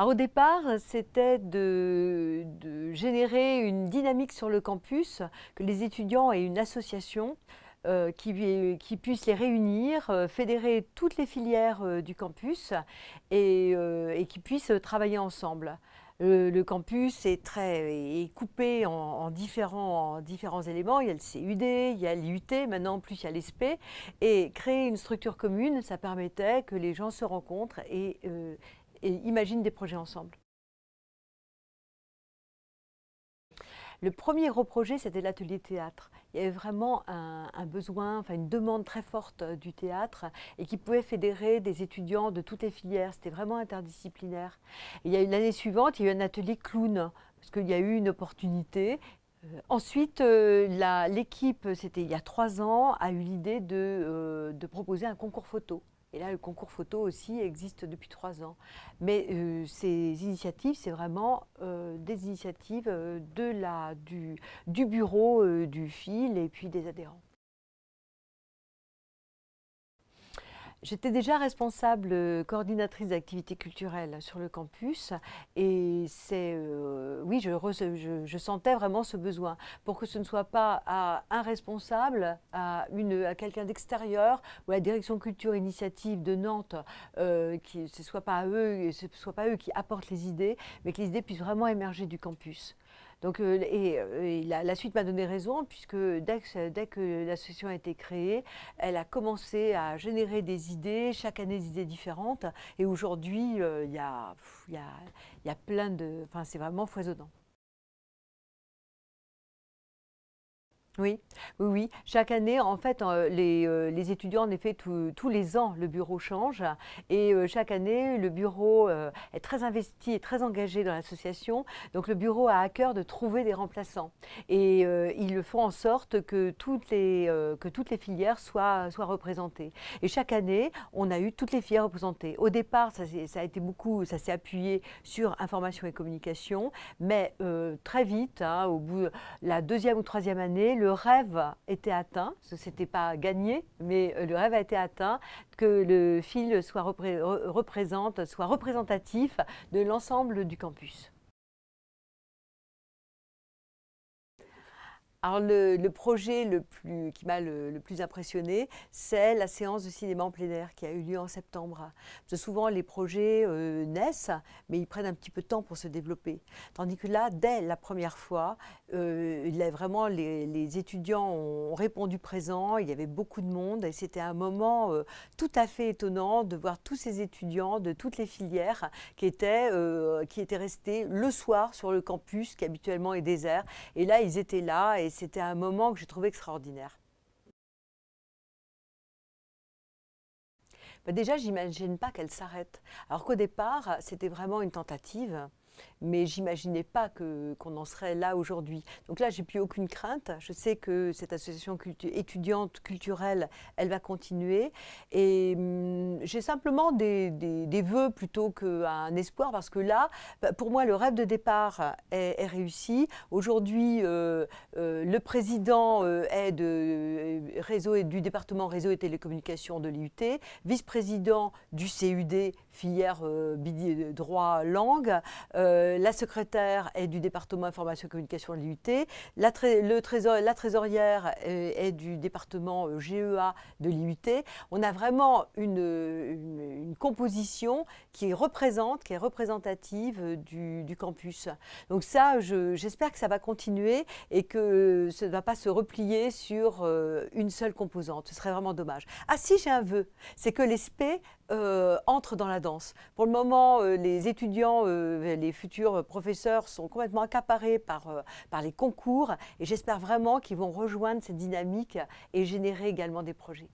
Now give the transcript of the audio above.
Alors au départ, c'était de générer une dynamique sur le campus, que les étudiants aient une association qui puisse les réunir, fédérer toutes les filières du campus et qui puissent travailler ensemble. Le campus est coupé en différents éléments. Il y a le CUD, il y a l'IUT, maintenant en plus il y a l'ESP. Et créer une structure commune, ça permettait que les gens se rencontrent et imaginent des projets ensemble. Le premier gros projet, c'était l'atelier théâtre. Il y avait vraiment un besoin, enfin une demande très forte du théâtre et qui pouvait fédérer des étudiants de toutes les filières. C'était vraiment interdisciplinaire. Et il y a eu l'année suivante, il y a eu un atelier clown parce qu'il y a eu une opportunité. Ensuite, l'équipe, c'était il y a 3 ans, a eu l'idée de proposer un concours photo. Et là, le concours photo aussi existe depuis 3 ans. Mais ces initiatives, c'est vraiment des initiatives du bureau du fil et puis des adhérents. J'étais déjà responsable coordinatrice d'activités culturelles sur le campus et oui, je sentais vraiment ce besoin pour que ce ne soit pas à un responsable, à quelqu'un d'extérieur ou à la direction culture initiative de Nantes, ce ne soit pas eux qui apportent les idées, mais que les idées puissent vraiment émerger du campus. Donc, la suite m'a donné raison, puisque dès que l'association a été créée, elle a commencé à générer des idées, chaque année des idées différentes. Et aujourd'hui, il y a plein de. Enfin, c'est vraiment foisonnant. Oui, oui, oui. Chaque année, en fait, les étudiants, en effet, tous les ans, le bureau change. Et chaque année, le bureau est très investi et très engagé dans l'association. Donc, le bureau a à cœur de trouver des remplaçants. Et ils le font en sorte que toutes les filières soient représentées. Et chaque année, on a eu toutes les filières représentées. Au départ, ça s'est appuyé sur information et communication. Mais très vite, hein, au bout de la deuxième ou troisième année, le rêve était atteint, ce n'était pas gagné, mais le rêve a été atteint, que le fil soit représentatif de l'ensemble du campus. Alors le projet qui m'a le plus impressionné, c'est la séance de cinéma en plein air qui a eu lieu en septembre. Parce que souvent les projets naissent, mais ils prennent un petit peu de temps pour se développer. Tandis que là, dès la première fois, vraiment les étudiants ont répondu présent, il y avait beaucoup de monde et c'était un moment tout à fait étonnant de voir tous ces étudiants de toutes les filières qui étaient restés le soir sur le campus qui habituellement est désert. Et là, ils étaient là et c'était un moment que j'ai trouvé extraordinaire. Ben déjà, j'imagine pas qu'elle s'arrête. Alors qu'au départ, c'était vraiment une tentative, mais j'imaginais pas qu'on en serait là aujourd'hui. Donc là, j'ai plus aucune crainte. Je sais que cette association étudiante culturelle, elle va continuer. Et j'ai simplement des vœux plutôt qu'un espoir, parce que là, pour moi, le rêve de départ est réussi. Aujourd'hui, le président est du département réseau et télécommunications de l'IUT, vice-président du CUD, filière droit langue. La secrétaire est du département information et communication de l'IUT. La trésorière est du département GEA de l'IUT. On a vraiment une composition qui est représentative du campus. Donc ça, j'espère que ça va continuer et que ça ne va pas se replier sur une seule composante. Ce serait vraiment dommage. Ah si, j'ai un vœu, c'est que les SP entrent dans la danse. Pour le moment, les étudiants, les futurs professeurs sont complètement accaparés par les concours et j'espère vraiment qu'ils vont rejoindre cette dynamique et générer également des projets.